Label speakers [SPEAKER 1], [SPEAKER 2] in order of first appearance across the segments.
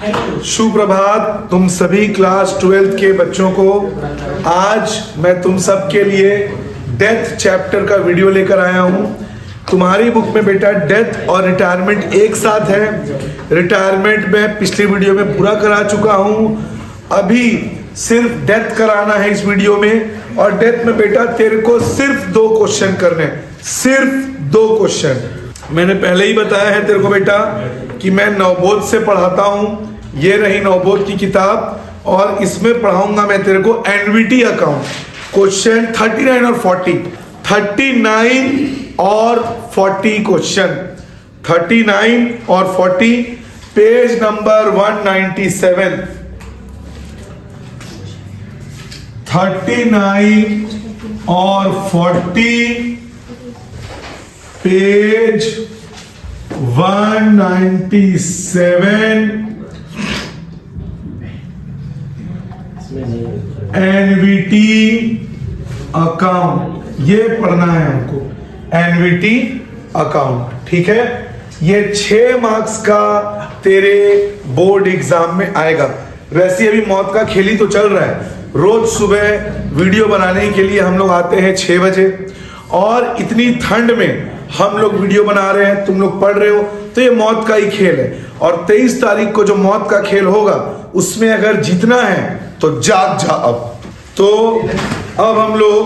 [SPEAKER 1] सुप्रभात तुम सभी क्लास 12th के बच्चों को। आज मैं तुम सब के लिए डेथ चैप्टर का वीडियो लेकर आया हूं। तुम्हारी बुक में बेटा डेथ और रिटायरमेंट एक साथ है। रिटायरमेंट मैं पिछले वीडियो में पूरा करा चुका हूं, अभी सिर्फ डेथ कराना है इस वीडियो में। और डेथ में बेटा तेरे को सिर्फ 2 क्वेश्चन करने हैं, सिर्फ 2 क्वेश्चन। मैंने पहले ही बताया है तेरे को बेटा कि मैं नवबोध से पढ़ाता हूं। ये रही नवबोध की किताब और इसमें पढ़ाऊंगा मैं तेरे को एनवीटी अकाउंट क्वेश्चन 39 और 40, 39 और 40 क्वेश्चन, 39 और 40, पेज नंबर 197, 39 और 40, पेज 197, एनवीटी अकाउंट, ये पढ़ना है हमको, एनवीटी अकाउंट। ठीक है, ये 6 मार्क्स का तेरे बोर्ड एग्जाम में आएगा। वैसे अभी मौत का खेल ही तो चल रहा है। रोज सुबह वीडियो बनाने के लिए हम लोग आते हैं 6 बजे, और इतनी ठंड में हम लोग वीडियो बना रहे हैं, तुम लोग पढ़ रहे हो, तो ये मौत का ही खेल है। और 23 तारीख को जो मौत का खेल होगा उसमें अगर जीतना है तो जाग जा। अब तो अब हम लोग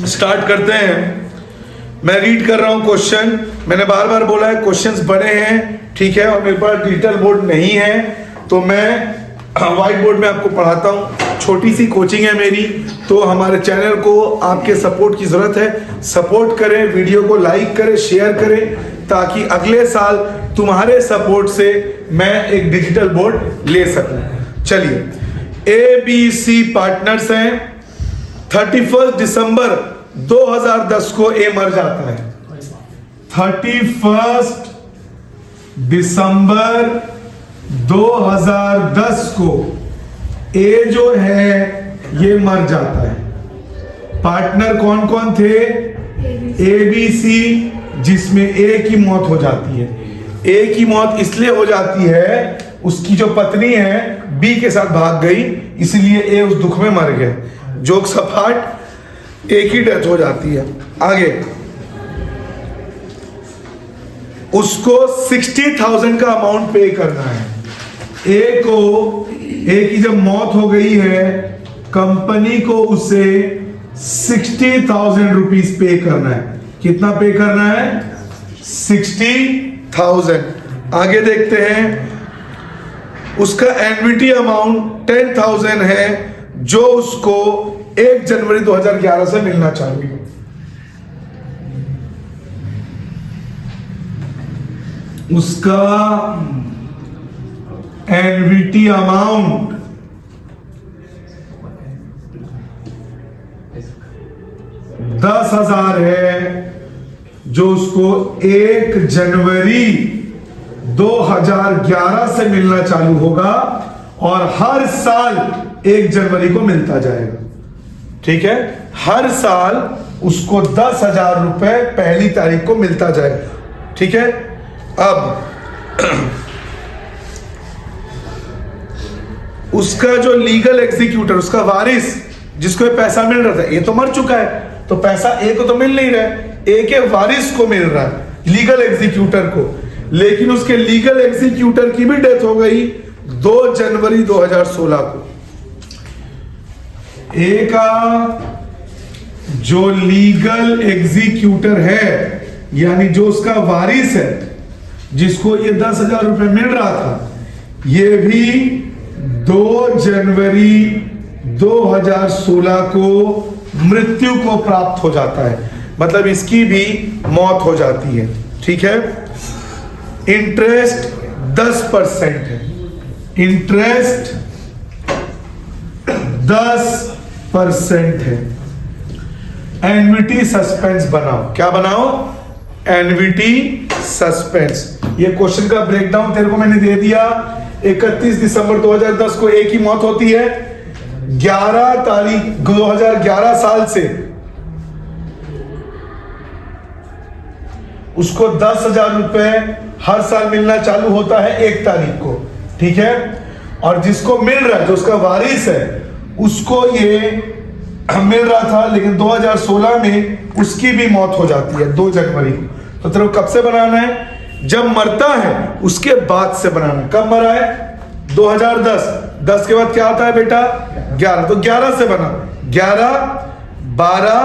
[SPEAKER 1] स्टार्ट करते हैं। मैं रीड कर रहा हूं क्वेश्चन। मैंने बार बार बोला है क्वेश्चंस बड़े हैं, ठीक है, और मेरे पास डिजिटल बोर्ड नहीं है तो मैं व्हाइट बोर्ड में आपको पढ़ाता हूं। छोटी सी कोचिंग है मेरी, तो हमारे चैनल को आपके सपोर्ट की जरूरत है। सपोर्ट करें, वीडियो को लाइक करें, शेयर करें, ताकि अगले साल तुम्हारे सपोर्ट से मैं एक डिजिटल बोर्ड ले सकूं। चलिए, ABC पार्टनर्स हैं। 31 दिसंबर 2010 को ए मर जाता है। 31 दिसंबर 2010 को ए जो है ये मर जाता है। पार्टनर कौन कौन थे? ABC, जिसमें ए की मौत हो जाती है। ए की मौत इसलिए हो जाती है, उसकी जो पत्नी है बी के साथ भाग गई, इसलिए ए उस दुख में मर गया। जोक सपाट, ए की डेथ हो जाती है। आगे उसको 60,000 का अमाउंट पे करना है। ए की जब मौत हो गई है, कंपनी को उसे 60,000 रुपीज पे करना है। कितना पे करना है? 60,000। आगे देखते हैं, उसका एन्युटी अमाउंट 10,000 है, जो उसको 1 जनवरी 2011 से मिलना चाहिए। उसका एन्युटी अमाउंट 10,000 है, जो उसको 1 जनवरी 2011 से मिलना चालू होगा और हर साल 1 जनवरी को मिलता जाएगा। ठीक है, हर साल उसको 10,000 रुपए पहली तारीख को मिलता जाएगा। ठीक है, अब उसका जो लीगल एग्जीक्यूटर, उसका वारिस, जिसको ये पैसा मिल रहा था, ये तो मर चुका है, तो पैसा ए को तो मिल नहीं रहा है, ए के वारिस को मिल रहा है, लीगल एग्जीक्यूटर को। लेकिन उसके लीगल एग्जीक्यूटर की भी डेथ हो गई 2 जनवरी 2016 को। ए का जो लीगल एग्जीक्यूटर है, यानी जो उसका वारिस है, जिसको ये 10,000 रुपए मिल रहा था, ये भी 2 जनवरी 2016 को मृत्यु को प्राप्त हो जाता है। मतलब इसकी भी मौत हो जाती है। ठीक है, इंटरेस्ट 10% है। इंटरेस्ट 10% है। एन्युटी सस्पेंस बनाओ। क्या बनाओ? Annuity suspense. ये क्वेश्चन का ब्रेकडाउन तेरे को मैंने दे दिया। 31 दिसंबर 2010 को ए की मौत होती है। 11 तारीख 2011 साल से उसको 10,000 रुपए हर साल मिलना चालू होता है 1 तारीख को, ठीक है। और जिसको मिल रहा है, जो उसका वारिस है, उसको ये मिल रहा था, लेकिन 2016 में उसकी भी मौत हो जाती है 2 जनवरी को। तो तेरे को कब से बनाना है? जब मरता है उसके बाद से बनाना है। कब मरा है? 2010। 10 के बाद क्या आता है बेटा? 11। तो 11 से बना। 11, 12,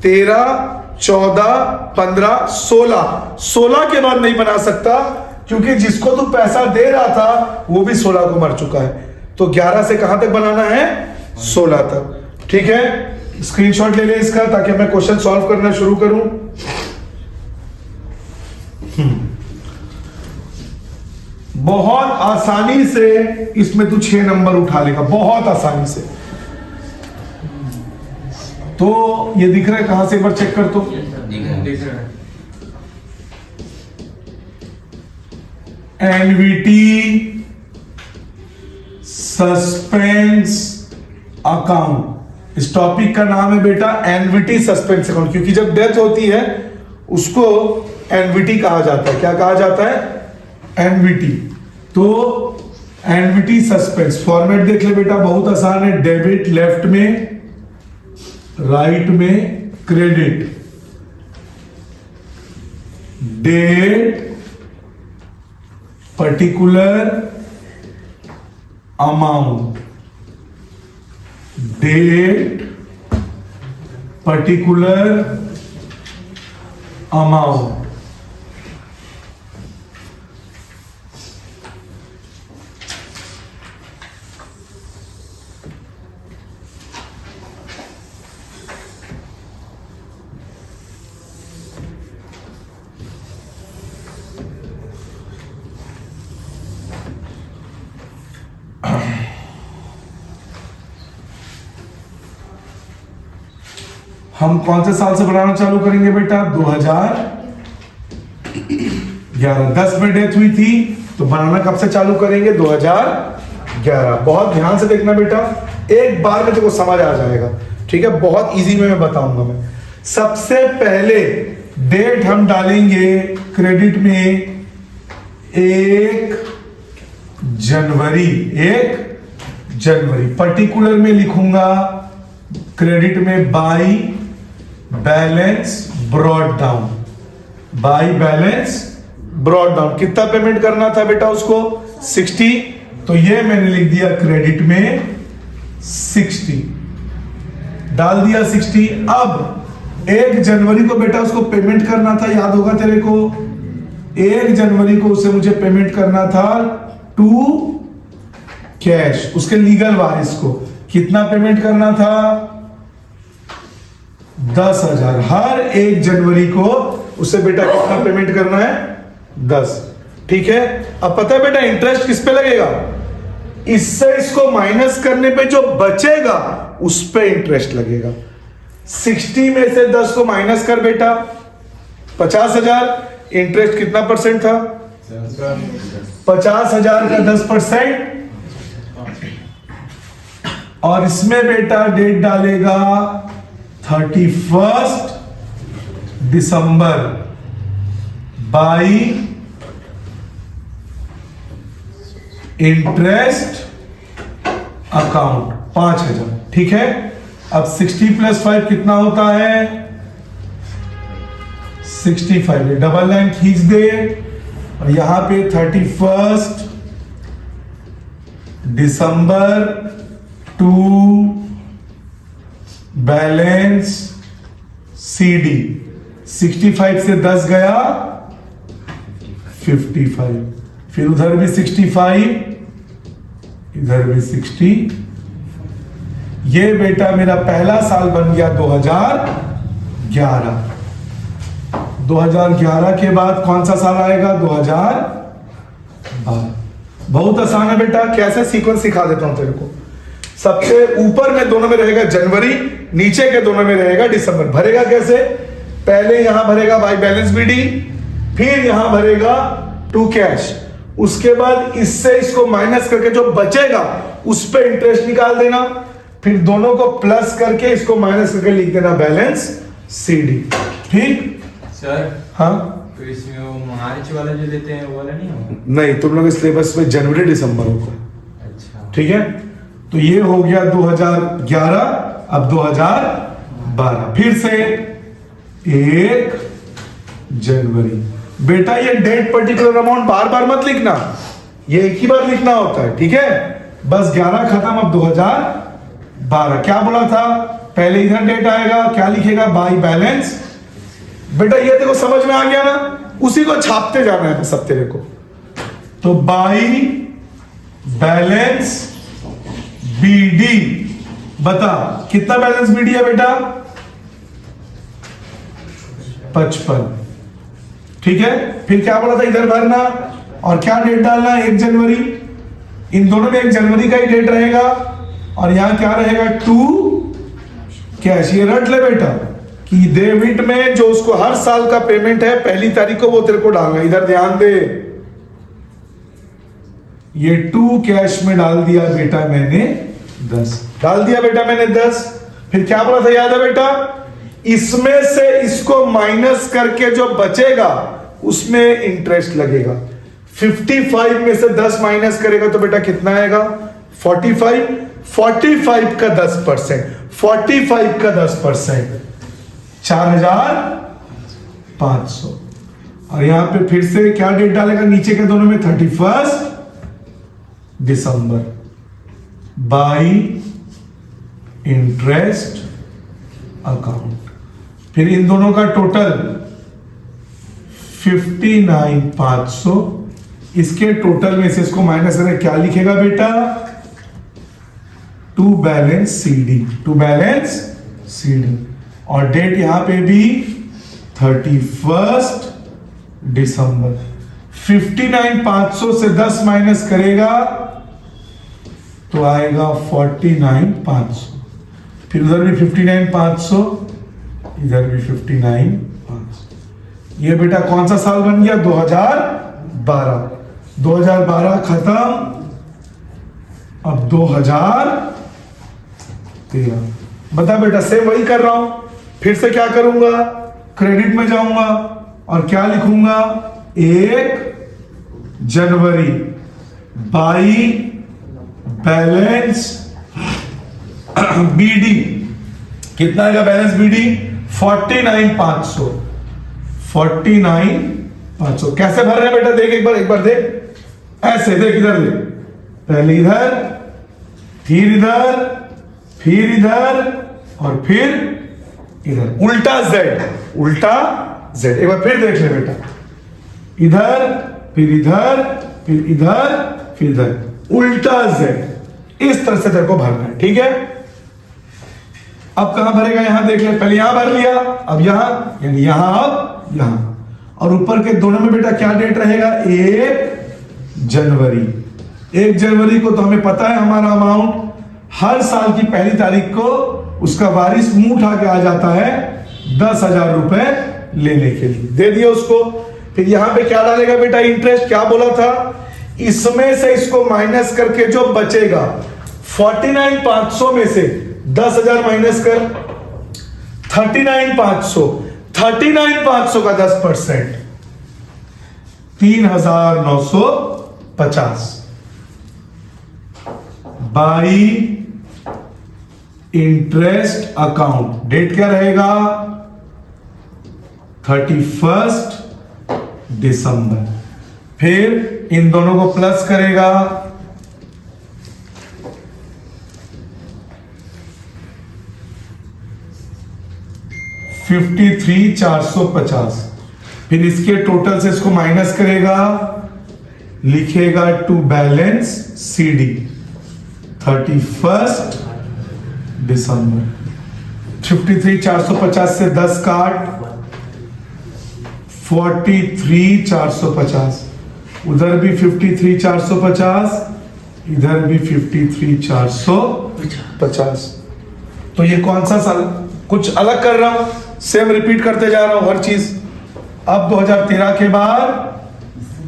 [SPEAKER 1] 13, 14, 15, 16। 16 के बाद नहीं बना सकता, क्योंकि जिसको तू पैसा दे रहा था वो भी 16 को मर चुका है। तो 11 से कहां तक बनाना है? 16 तक, ठीक है। स्क्रीनशॉट ले ले इसका, ताकि मैं क्वेश्चन सॉल्व करना शुरू करूं। बहुत आसानी से इसमें तू 6 नंबर उठा लेगा, बहुत आसानी से। तो ये दिख रहा है कहां से? एक बार चेक कर। तो
[SPEAKER 2] दिख रहा है।
[SPEAKER 1] एनवीटी सस्पेंस अकाउंट, इस टॉपिक का नाम है बेटा एनवीटी सस्पेंस अकाउंट, क्योंकि जब डेथ होती है उसको एनवीटी कहा जाता है। क्या कहा जाता है? एनवीटी। तो एनवीटी सस्पेंस फॉर्मेट देख ले बेटा, बहुत आसान है। डेबिट लेफ्ट में, राइट में credit, date particular amount, date particular amount. हम कौन से साल से बनाना चालू करेंगे बेटा? 2011। 10 में डेथ हुई थी, तो बनाना कब से चालू करेंगे? 2011। बहुत ध्यान से देखना बेटा, एक बार में तेको समझ आ जाएगा, ठीक है। बहुत इजी में मैं बताऊंगा। मैं सबसे पहले डेट हम डालेंगे क्रेडिट में 1 जनवरी। 1 जनवरी। पर्टिकुलर में लिखूंगा क्रेडिट में by balance brought down. By balance brought down. कितना पेमेंट करना था बेटा उसको? 60। तो ये मैंने लिख दिया क्रेडिट में 60, डाल दिया 60। अब 1 जनवरी को बेटा उसको पेमेंट करना था, याद होगा तेरे को। 1 जनवरी को उसे मुझे पेमेंट करना था टू कैश, उसके लीगल वारिस को। कितना पेमेंट करना था? 10,000। हर 1 जनवरी को उसे बेटा कितना पेमेंट करना है? 10, ठीक है। अब पता है बेटा इंटरेस्ट किस पे लगेगा? इससे इसको माइनस करने पे जो बचेगा उस पे इंटरेस्ट लगेगा। 60 में से 10 को माइनस कर बेटा, 50,000। इंटरेस्ट कितना परसेंट था? 50,000 का 10%। और इसमें बेटा डेट डालेगा 31 दिसंबर बाई इंटरेस्ट अकाउंट 5,000, ठीक है। अब 60 + 5 कितना होता है? 65। डबल लाइन खींच दे और यहां पे 31 दिसंबर टू बैलेंस सीडी। 65 से 10 गया 55। फिर उधर भी 65, इधर भी 60। ये बेटा मेरा पहला साल बन गया 2011। 2011 के बाद कौन सा साल आएगा? 2012। बहुत आसान है बेटा, कैसे सीक्वेंस सिखा देता हूं तेरे को। सबसे ऊपर में दोनों में रहेगा जनवरी, नीचे के दोनों में रहेगा दिसंबर। भरेगा कैसे? पहले यहां भरेगा बाई बैलेंस बीडी, फिर यहां भरेगा टू कैश। उसके बाद इससे इसको माइनस करके जो बचेगा उस पे इंटरेस्ट निकाल देना, फिर दोनों को प्लस करके इसको माइनस करके लिख देना बैलेंस सीडी। ठीक
[SPEAKER 2] सर,
[SPEAKER 1] हाँ
[SPEAKER 2] तो इसमें वो मार्च वाला जो देते हैं वो वाला नहीं होगा?
[SPEAKER 1] नहीं, तुम लोग सिलेबस में जनवरी दिसंबर होगा।
[SPEAKER 2] अच्छा,
[SPEAKER 1] ठीक है, तो ये हो गया 2011। अब 2012 फिर से 1 जनवरी। बेटा ये डेट पर्टिकुलर अमाउंट बार बार मत लिखना, ये एक ही बार लिखना होता है। ठीक है, बस 11 खत्म, अब 2012। क्या बोला था, पहले इधर डेट आएगा, क्या लिखेगा, बाई बैलेंस। बेटा ये देखो समझ में आ गया ना, उसी को छापते जाना है सब तेरे को। तो बाई बैलेंस बीडी, बता कितना बैलेंस बीडी है बेटा, 55। ठीक है, फिर क्या बोला था, इधर भरना और क्या डेट डालना है, 1 जनवरी। इन दोनों में 1 जनवरी का ही डेट रहेगा और यहां क्या रहेगा, 2 कैश। ये रट ले बेटा कि डेबिट में जो उसको हर साल का पेमेंट है पहली तारीख को वो तेरे को डालना। इधर ध्यान दे, ये 2 कैश में डाल दिया बेटा मैंने 10, डाल दिया बेटा मैंने 10। फिर क्या बोला था, याद है बेटा, इसमें से इसको माइनस करके जो बचेगा उसमें इंटरेस्ट लगेगा। 55 में से 10 माइनस करेगा तो बेटा कितना आएगा, 45। 45 का 10%, 45 का 10%, 4500। और यहां पे फिर से क्या डेट डालेगा, नीचे के दोनों में 31 दिसंबर, बाई इंटरेस्ट अकाउंट। फिर इन दोनों का टोटल 59,500। इसके टोटल में से इसको माइनस करें, क्या लिखेगा बेटा, to balance CD, to balance CD. और डेट यहां पे भी 31 दिसंबर। 59,500 से 10 माइनस करेगा तो आएगा 49,500। फिर उधर भी 59,500, इधर भी 59,500। ये बेटा कौन सा साल बन गया, 2012। 2012 खत्म, अब 2013। बता बेटा, सेम वही कर रहा हूं, फिर से क्या करूंगा, क्रेडिट में जाऊंगा और क्या लिखूंगा, 1 जनवरी, बाई बैलेंस बीडी। कितना आएगा बैलेंस बीडी, 49,500। 49,500 कैसे भर रहे हैं बेटा, देख एक बार देख, ऐसे देख, इधर देख, पहले इधर, फिर इधर, फिर इधर और फिर इधर, उल्टा जेड, उल्टा जेड। एक बार फिर देख ले बेटा, इधर, फिर इधर, फिर इधर, फिर इधर, उल्टा जेड। इस तरह से तेरे को भरना है। ठीक है, अब कहां भरेगा, यहां देख ले, पहले यहां भर लिया, अब यहां, यानी यहां, अब यहां। और ऊपर के दोनों में बेटा क्या डेट रहेगा, 1 जनवरी। 1 जनवरी को तो हमें पता है हमारा अमाउंट हर साल की पहली तारीख को उसका वारिस मुंह उठा के आ जाता है 10,000 रुपए लेने के लिए, दे दिया उसको। फिर यहां पे क्या डालेगा बेटा, इंटरेस्ट। क्या बोला था, इसमें से इसको माइनस करके जो बचेगा, 49,500 में से 10,000 माइनस कर, 39,500। 39,500 का 10%, 3,950 बाई इंटरेस्ट अकाउंट। डेट क्या रहेगा, 31 दिसंबर। फिर इन दोनों को प्लस करेगा, 53,450। फिर इसके टोटल से इसको माइनस करेगा, लिखेगा टू बैलेंस सीडी, 31 दिसंबर। 53,450 से 10 काट, 43,450। उधर भी 53,450, इधर भी 53,450। तो ये कौन सा साल, कुछ अलग कर रहा हूं, सेम रिपीट करते जा रहा हूं हर चीज। अब 2013 के बाद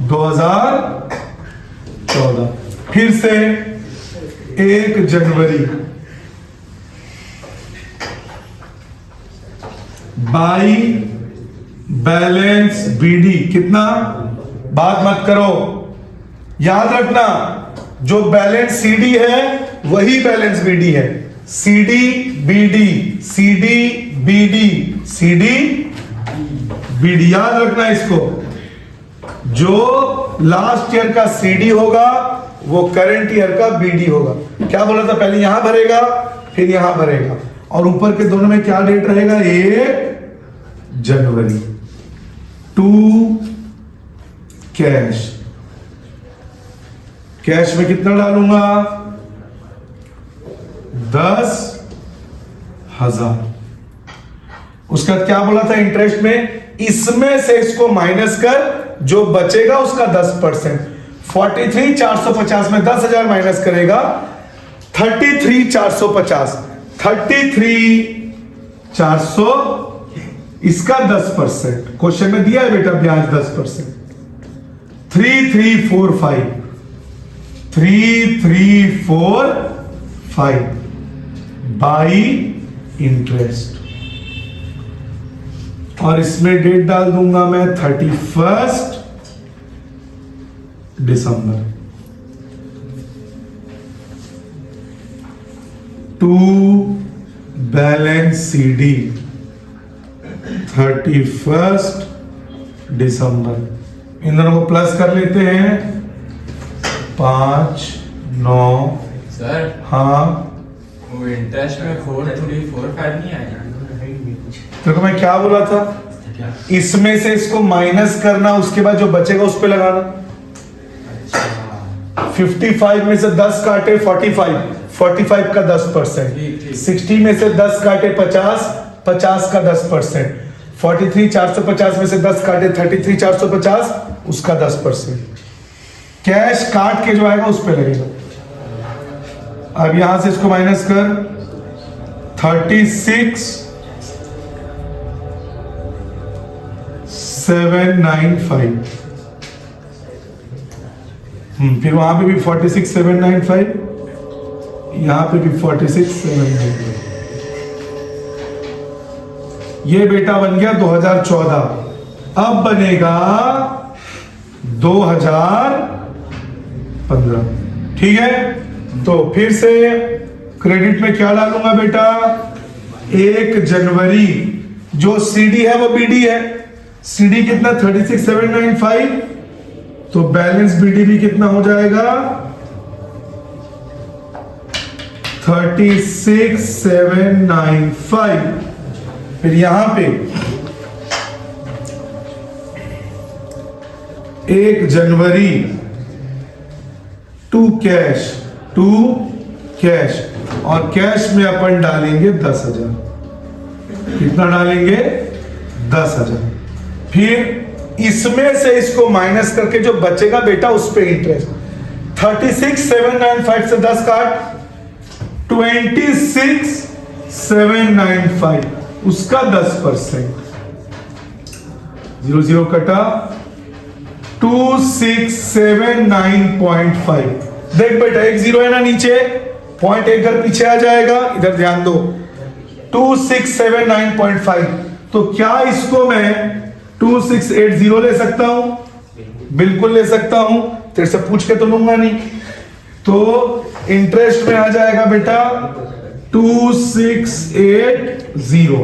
[SPEAKER 1] 2014, फिर से 1 जनवरी, बाई बैलेंस बीडी कितना, बात मत करो, याद रखना जो बैलेंस सीडी है वही बैलेंस बीडी है। CD BD, CD BD, CD BD, याद रखना इसको। जो लास्ट ईयर का सीडी होगा वो करंट ईयर का बीडी होगा। क्या बोला था, पहले यहां भरेगा फिर यहां भरेगा, और ऊपर के दोनों में क्या डेट रहेगा, 1 जनवरी। टू कैश, कैश में कितना डालूंगा, 10,000। उसके बाद क्या बोला था इंटरेस्ट में, इसमें से इसको माइनस कर, जो बचेगा उसका 10%। 43,450 में 10,000 माइनस करेगा 33,450, 33,400, इसका 10%। क्वेश्चन में दिया है बेटा ब्याज 10%। 3345, 3345 बाई इंटरेस्ट, और इसमें डेट डाल दूंगा मैं 31 दिसंबर। टू बैलेंस सीडी 31 दिसंबर। इन दोनों को प्लस कर लेते हैं, 5, 9।
[SPEAKER 2] सर
[SPEAKER 1] हाँ
[SPEAKER 2] वो इंटरेस्ट में 4345 नहीं आएगा?
[SPEAKER 1] तो मैं क्या बोला था, इसमें से इसको माइनस करना, उसके बाद जो बचेगा उस पे लगाना। 55 में से 10 काटे 45 का 10%। 60 में से 10 काटे 50 का 10%। 43,450 में से 10 काटे 33,450, उसका 10%। कैश काट के जो आएगा उस पे लगेगा। अब यहां से इसको माइनस कर, 36,795। फिर वहां पे भी 46,795, यहां पे भी 46,795। ये बेटा बन गया 2014। अब बनेगा 2015। ठीक है, तो फिर से क्रेडिट में क्या डालूंगा बेटा, 1 जनवरी। जो सीडी है वो बीडी है। सीडी कितना, 36,795, तो बैलेंस बीडी भी कितना हो जाएगा, 36,795। फिर यहां पे 1 जनवरी टू कैश, और कैश में अपन डालेंगे 10,000। कितना डालेंगे, 10,000। फिर इसमें से इसको माइनस करके जो बचेगा बेटा उस पे इंटरेस्ट। 36,795 से 10 काट, 26,795, उसका 10%। 0 कटा, 2679.5। देख बेटा एक 0 है ना नीचे, पॉइंट एक घर पीछे आ जाएगा, इधर ध्यान दो। 2679.5, तो क्या इसको मैं 2680 ले सकता हूं? बिल्कुल ले सकता हूं, तेरे से पूछ के तो लूंगा नहीं। तो इंटरेस्ट में आ जाएगा बेटा 2680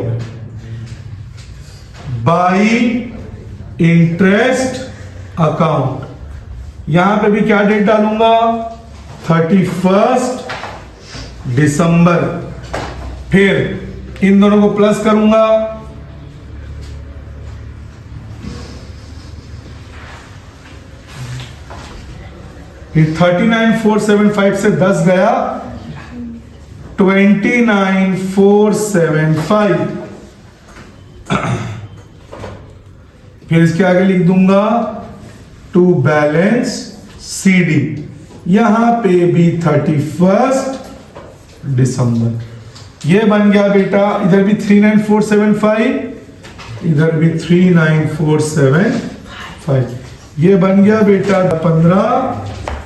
[SPEAKER 1] बाई इंटरेस्ट अकाउंट। यहां पे भी क्या डेट डालूंगा, 31 दिसंबर। फिर इन दोनों को प्लस करूंगा, फिर 39,475 से 10 गया, 29,475। फिर इसके आगे लिख दूंगा टू बैलेंस सीडी। यहां पे भी 31 दिसंबर। ये बन गया बेटा, इधर भी 39,475, इधर भी 39,475। ये बन गया बेटा 15।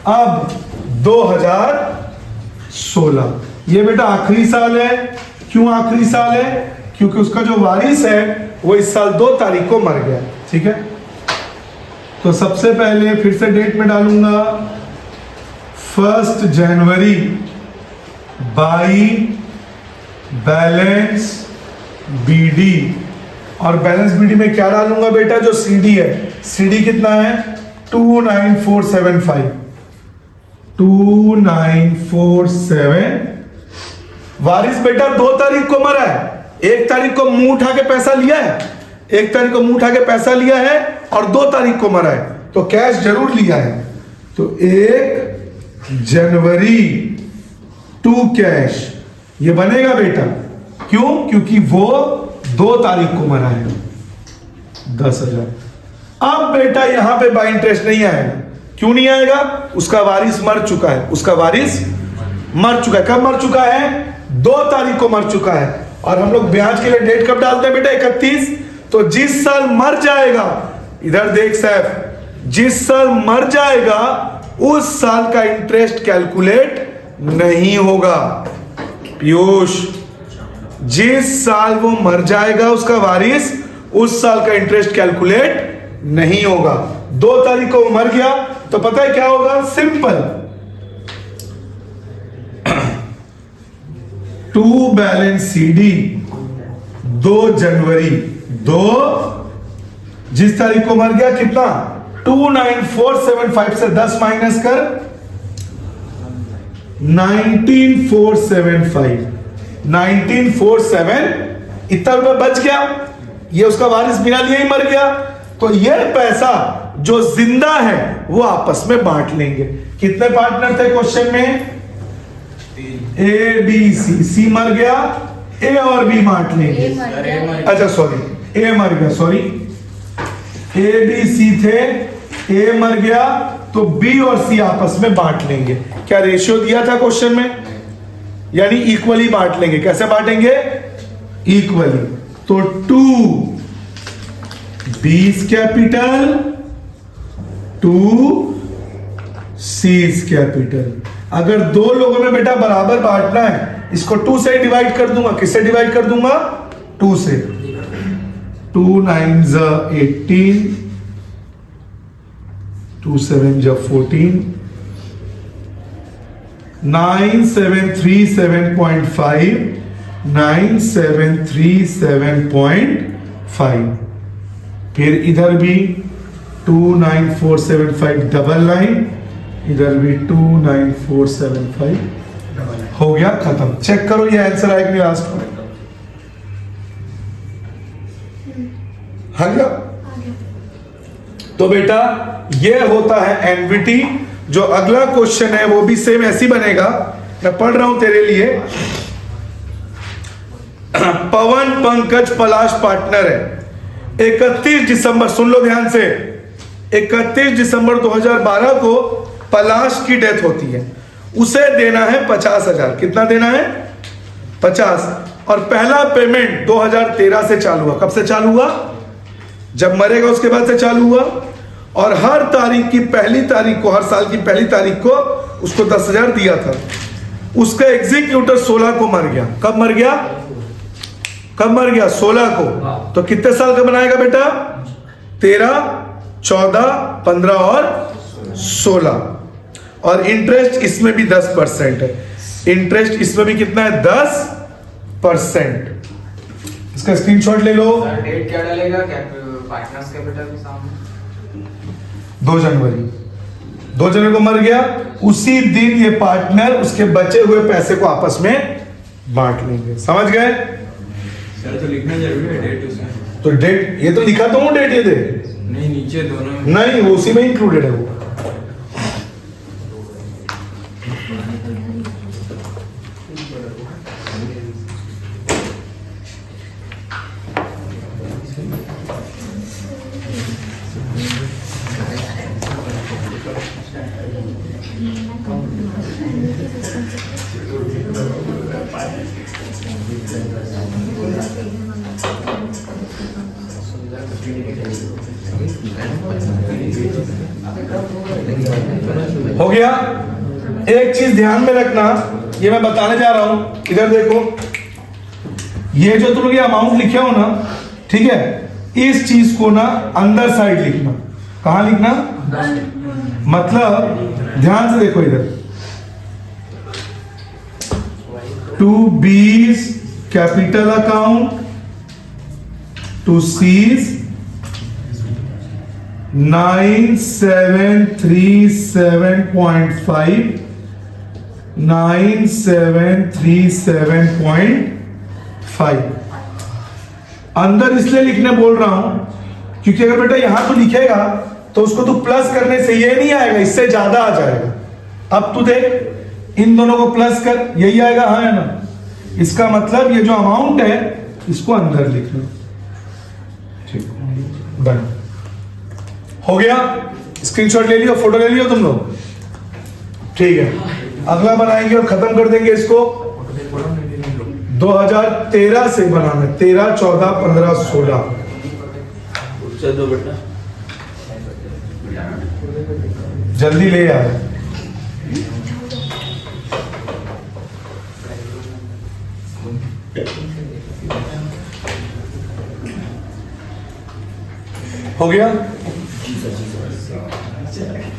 [SPEAKER 1] अब 2016, ये बेटा आखिरी साल है। क्यों आखिरी साल है? क्योंकि उसका जो वारिस है वो इस साल 2 तारीख को मर गया। ठीक है, तो सबसे पहले फिर से डेट में डालूंगा 1 जनवरी बाई बैलेंस बीडी, और बैलेंस बीडी में क्या डालूंगा बेटा, जो सीडी है, सीडी कितना है 29475, 29475। वारिस बेटा 2 तारीख को मरा है, 1 तारीख को मुंह उठा के पैसा लिया है, 1 तारीख को मुंह उठा के पैसा लिया है और 2 तारीख को मरा है, तो कैश जरूर लिया है। तो 1 जनवरी टू कैश ये बनेगा बेटा, क्यों, क्योंकि वो 2 तारीख को मरा है, 10,000। अब बेटा यहां पे बाय इंटरेस्ट नहीं आएगा, क्यों नहीं आएगा, उसका वारिस मर चुका है, उसका वारिस मर चुका है। कब मर चुका है, 2 तारीख को मर चुका है। और हम लोग ब्याज के लिए डेट कब डालते हैं बेटा, 31। तो जिस साल मर जाएगा, इधर देख सैफ, जिस साल मर जाएगा उस साल का इंटरेस्ट कैलकुलेट नहीं होगा। पीयूष, जिस साल वो मर जाएगा उसका वारिस, उस साल का इंटरेस्ट कैलकुलेट नहीं होगा। 2 तारीख को वो मर गया तो पता है क्या होगा, सिंपल, टू बैलेंस सीडी 2 जनवरी 2, जिस तारीख को मर गया कितना 29475 से 10 माइनस कर 19475, 1947, इतना रुपया बच गया, ये उसका वारिस बिना लिए ही मर गया। तो ये पैसा जो जिंदा है वो आपस में बांट लेंगे। कितने पार्टनर थे क्वेश्चन में, ए बी सी, सी मर गया, ए और बी बांट लेंगे। अच्छा सॉरी, ए मर गया, सॉरी, ए बी सी थे, ए मर गया तो बी और सी आपस में बांट लेंगे। क्या रेशियो दिया था क्वेश्चन में, यानी इक्वली बांट लेंगे। कैसे बांटेंगे, इक्वली। तो 2 बी's कैपिटल 2 C's कैपिटल। अगर 2 लोगों में बेटा बराबर बांटना है, इसको 2 से डिवाइड कर दूंगा। किससे डिवाइड कर दूंगा, 2 से। 2 9s 18, 2 7s 14, 9737.5, 9737.5। फिर इधर भी 29475 डबल लाइन, इधर भी 29475 डबल लाइन। हो गया, खत्म। चेक करो ये आंसर आएगा कि लास्ट में आ गया। तो बेटा ये होता है एनवीटी। जो अगला क्वेश्चन है वो भी सेम ऐसी बनेगा, मैं पढ़ रहा हूं तेरे लिए। पवन पंकज पलाश पार्टनर है। 31 दिसंबर, सुन लो ध्यान से, 31 दिसंबर 2012 को पलाश की डेथ होती है। उसे देना है 50,000। कितना देना है, 50। और पहला पेमेंट 2013 से चालू हुआ। कब से चालू हुआ, जब मरेगा उसके बाद से चालू हुआ। और हर तारीख की पहली तारीख को, हर साल की पहली तारीख को उसको 10,000 दिया था। उसका एग्जीक्यूटर 16 को मर गया। कब मर गया, कब मर गया, 16 को। तो कितने साल का बनाएगा बेटा, 13, 14, 15 और 16। और इंटरेस्ट इसमें भी 10% है। इंटरेस्ट इसमें भी कितना है, 10%। इसका स्क्रीनशॉट ले लो।
[SPEAKER 2] डेट क्या डालेगा, पार्टनर्स कैपिटल के सामने
[SPEAKER 1] 2 जनवरी 2 जनवरी को मर गया। उसी दिन ये पार्टनर उसके बचे हुए पैसे को आपस में बांट लेंगे। समझ गए,
[SPEAKER 2] सर तो लिखना जरूरी है डेट उसमें।
[SPEAKER 1] तो डेट ये तो लिखा तो हूं, डेट ये दे
[SPEAKER 2] नहीं, नीचे दोनों में
[SPEAKER 1] नहीं, वो उसी में इंक्लूडेड है वो। हो गया। एक चीज ध्यान में रखना, ये मैं बताने जा रहा हूं, इधर देखो, ये जो तुम लोग ये अमाउंट लिखे हो ना, ठीक है, इस चीज को ना अंदर साइड लिखना। कहां लिखना? मतलब ध्यान से देखो इधर, टू बीज कैपिटल अकाउंट, टू सीज 9737.5, 9737.5 अंदर इसलिए लिखने बोल रहा हूं क्योंकि अगर बेटा यहां तो लिखेगा तो उसको तू प्लस करने से ये नहीं आएगा, इससे ज्यादा आ जाएगा। अब तू देख, इन दोनों को प्लस कर, यही आएगा, हाँ है ना? इसका मतलब ये जो अमाउंट है इसको अंदर लिख लो। ठीक, डन हो गया। स्क्रीनशॉट ले लियो, फोटो ले लियो तुम लोग, ठीक है। अगला बनाएंगे और खत्म कर देंगे इसको। 2013 से बनाना है, 13, 14, 15, 16। जल्दी ले यार। हो गया,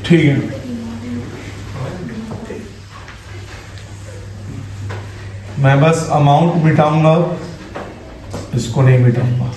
[SPEAKER 1] ठीक है। मैं बस अमाउंट मिटाऊंगा, इसको नहीं मिटाऊंगा।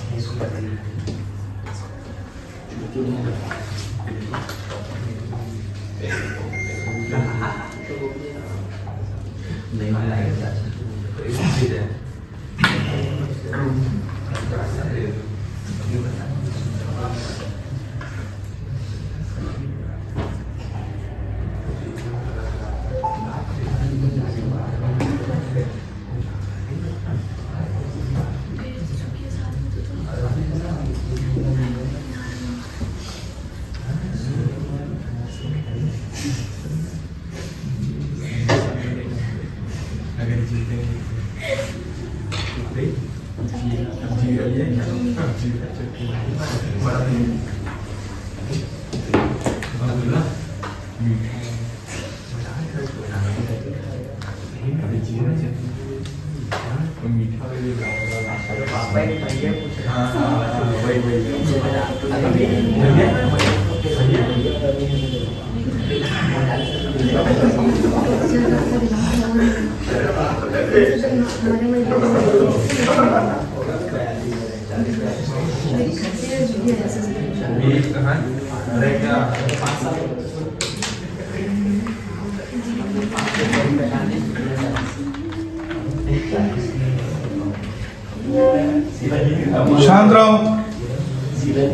[SPEAKER 1] शांत रहो।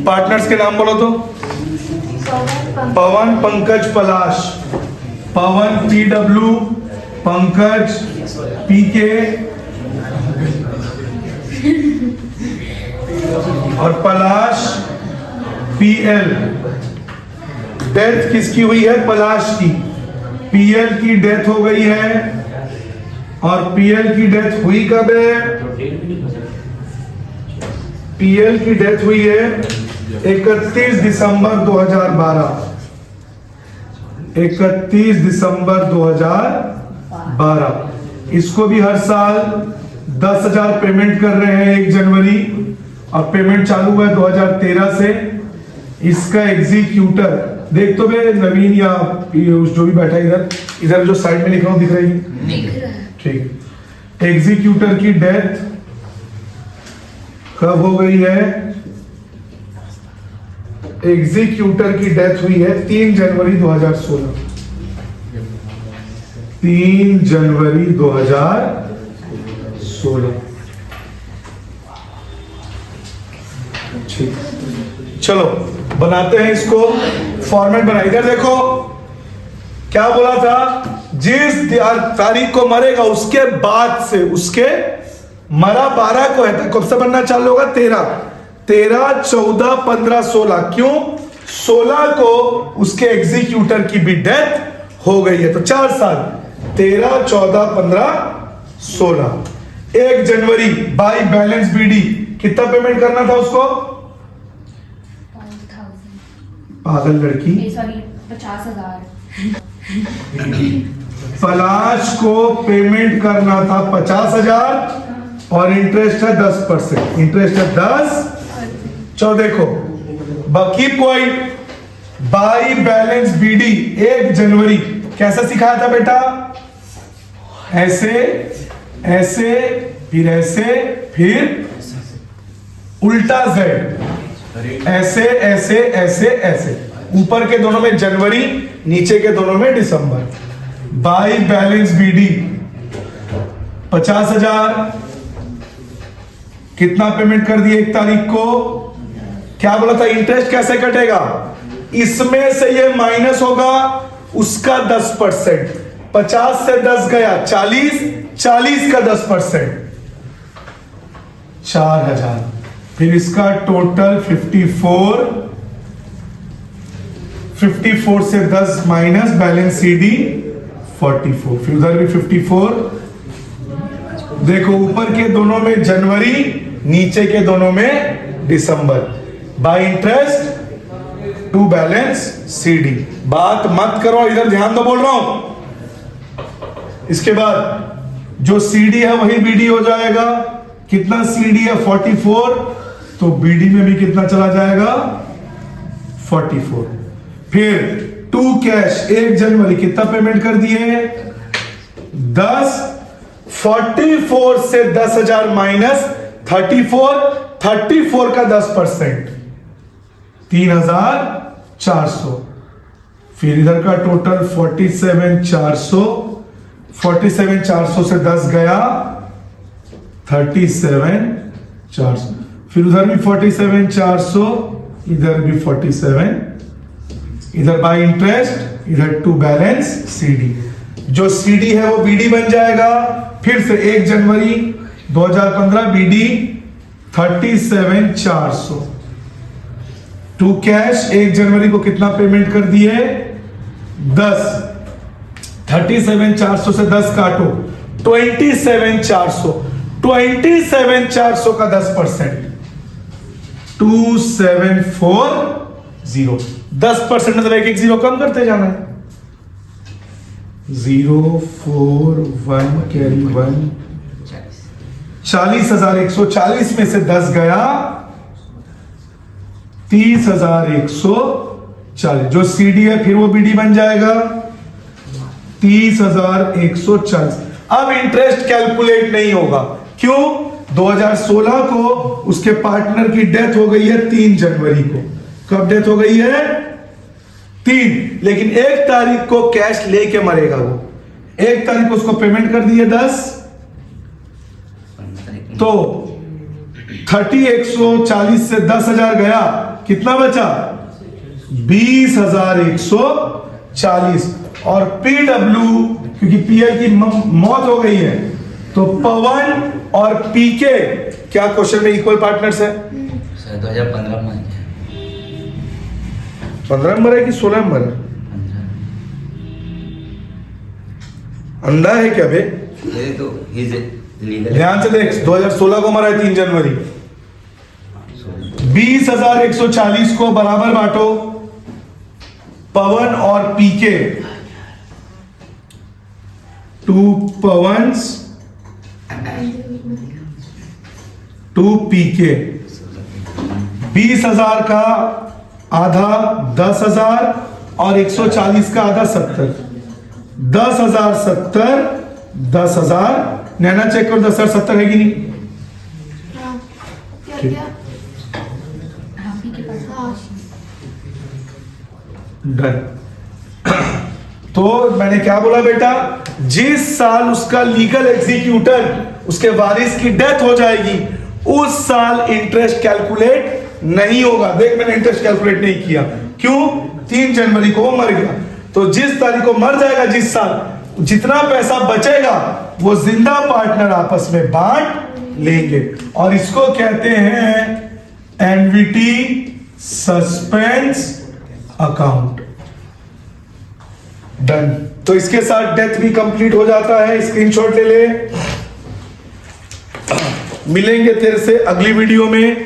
[SPEAKER 1] पार्टनर्स के नाम बोलो तो। पवन, पंकज, पलाश। पवन PW, पंकज PK और पलाश PL। डेथ किसकी हुई है? पलाश की। PL की डेथ हो गई है और PL की डेथ हुई कब है? PL की डेथ हुई है 31 दिसंबर 2012। 31 दिसंबर 2012। इसको भी हर साल 10,000 पेमेंट कर रहे हैं 1 जनवरी, और पेमेंट चालू हुआ है 2013 से। इसका एग्जीक्यूटर देख तो बे नवीन या जो भी बैठा इधर, इधर जो साइड में लिख रहा हूं दिख रही है? ठीक। एग्जीक्यूटर की डेथ कब हो गई है? एग्जीक्यूटर की डेथ हुई है 3 जनवरी 2016। 3 जनवरी 2016। ठीक, चलो बनाते हैं इसको। फॉर्मेट बना, इधर देखो क्या बोला था, जिस तारीख को मरेगा उसके बाद से, उसके मरा 12 को है, कब से बनना चालू होगा? 13, 14, 15, 16। क्यों? 16 को उसके एग्जीक्यूटर की भी डेथ हो गई है, तो 4 साल। 13, 14, 15, 16। 1 जनवरी बाई बैलेंस BD कितना पेमेंट करना था उसको?
[SPEAKER 3] 5,000।
[SPEAKER 1] पागल लड़की,
[SPEAKER 3] सॉरी 50,000।
[SPEAKER 1] पलाश को पेमेंट करना था 50,000 और इंटरेस्ट है 10%। इंटरेस्ट है 10 चलो देखो, keep quiet. By balance BD 1 जनवरी कैसा सिखाया था बेटा? ऐसे ऐसे फिर ऐसे फिर उल्टा जेड, ऐसे ऐसे ऐसे ऐसे, ऊपर के दोनों में जनवरी, नीचे के दोनों में दिसंबर। बाई बैलेंस बीडी 50,000 कितना पेमेंट कर दिए 1 तारीख को? क्या बोला था? इंटरेस्ट कैसे कटेगा? इसमें से ये माइनस होगा उसका 10%। 50 से 10 गया 40, 40 का 10% 4,000। फिर इसका टोटल 54, 54 से 10 माइनस बैलेंस सीडी 44, फिर उधर भी 54। देखो ऊपर के दोनों में जनवरी, नीचे के दोनों में दिसंबर। By interest to balance CD. बात मत करो, इधर ध्यान दो, बोल रहा हूं। इसके बाद जो सीडी है वही बीडी हो जाएगा। कितना सीडी है? 44, तो बीडी में भी कितना चला जाएगा? 44। फिर टू कैश 1 जनवरी कितना पेमेंट कर दिए? 10। 44 से 10,000 माइनस 34, 34 का 10% 3,400। फिर इधर का टोटल 47,400, 47,400 से 10 गया 37,400। फिर उधर भी 47,400, इधर भी 47, इधर बाय इंटरेस्ट, इधर टू बैलेंस सीडी। जो सीडी है वो बीडी बन जाएगा। फिर से 1 जनवरी 2015 बीडी 37,400। टू कैश 1 जनवरी को कितना पेमेंट कर दिए? 10। 37,400 से 10 काटो 27,400, 27,400 का 10% 2,740। 10% मतलब एक जीरो कम करते जाना है। 0 4 1 कैरी 1, 40,140 में से 10 गया 30,140। जो सीडी है फिर वो बीडी बन जाएगा 30,140। अब इंटरेस्ट कैलकुलेट नहीं होगा। क्यों? 2016 को उसके पार्टनर की डेथ हो गई है 3 जनवरी को। कब डेथ हो गई है? 3। लेकिन 1 तारीख को कैश लेके मरेगा वो। 1 तारीख को उसको पेमेंट कर दिए 10, तो 30,140 से 10,000 गया, कितना बचा? 20,140। और पीडब्ल्यू, क्योंकि पीएल की मौत हो गई है, तो पवन और पीके क्या क्वेश्चन में इक्वल पार्टनर्स है?
[SPEAKER 4] 2015 में
[SPEAKER 1] 15 नंबर है कि 16 नंबर है? अंधा है क्या बे?
[SPEAKER 4] ये तो लीगल।
[SPEAKER 1] ध्यान से देख, 2016 को मरा है 3 जनवरी। 20,140 को बराबर बांटो पवन और पीके। 2 पवन्स 2 पीके। 20,000 का आधा 10,000 और 140 का आधा 70। 10,000 70, 10,000। नैना चेक करो 10,000 70 है कि नहीं? डन। तो मैंने क्या बोला बेटा? जिस साल उसका लीगल एग्जीक्यूटर, उसके वारिस की डेथ हो जाएगी, उस साल इंटरेस्ट कैलकुलेट नहीं होगा। देख मैंने इंटरेस्ट कैलकुलेट नहीं किया। क्यों? 3 जनवरी को वो मर गया, तो जिस तारीख को मर जाएगा, जिस साल, जितना पैसा बचेगा वो जिंदा पार्टनर आपस में बांट लेंगे। और इसको कहते हैं एनवीटी सस्पेंस अकाउंट। डन। तो इसके साथ डेथ भी कंप्लीट हो जाता है। स्क्रीनशॉट ले ले। मिलेंगे तेरे से अगली वीडियो में।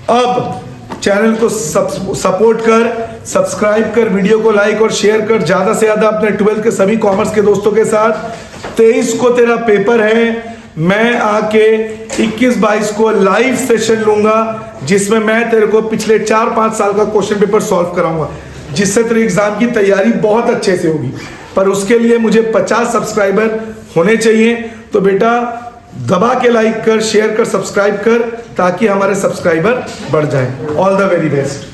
[SPEAKER 1] अब चैनल को सपोर्ट कर, सब्सक्राइब कर, वीडियो को लाइक और शेयर कर ज्यादा से ज्यादा अपने 12th के सभी कॉमर्स के दोस्तों के साथ। 23 को तेरा पेपर है। मैं आके 21-22 को लाइव सेशन लूंगा जिसमें मैं तेरे को पिछले 4-5 साल का क्वेश्चन पेपर सॉल्व कराऊंगा, जिससे तेरे एग्जाम की तैयारी बहुत अच्छे से होगी। पर उसके लिए मुझे 50 सब्सक्राइबर होने चाहिए। तो बेटा दबा के लाइक कर, शेयर कर, सब्सक्राइब कर, ताकि हमारे सब्सक्राइबर बढ़ जाए। All the very best.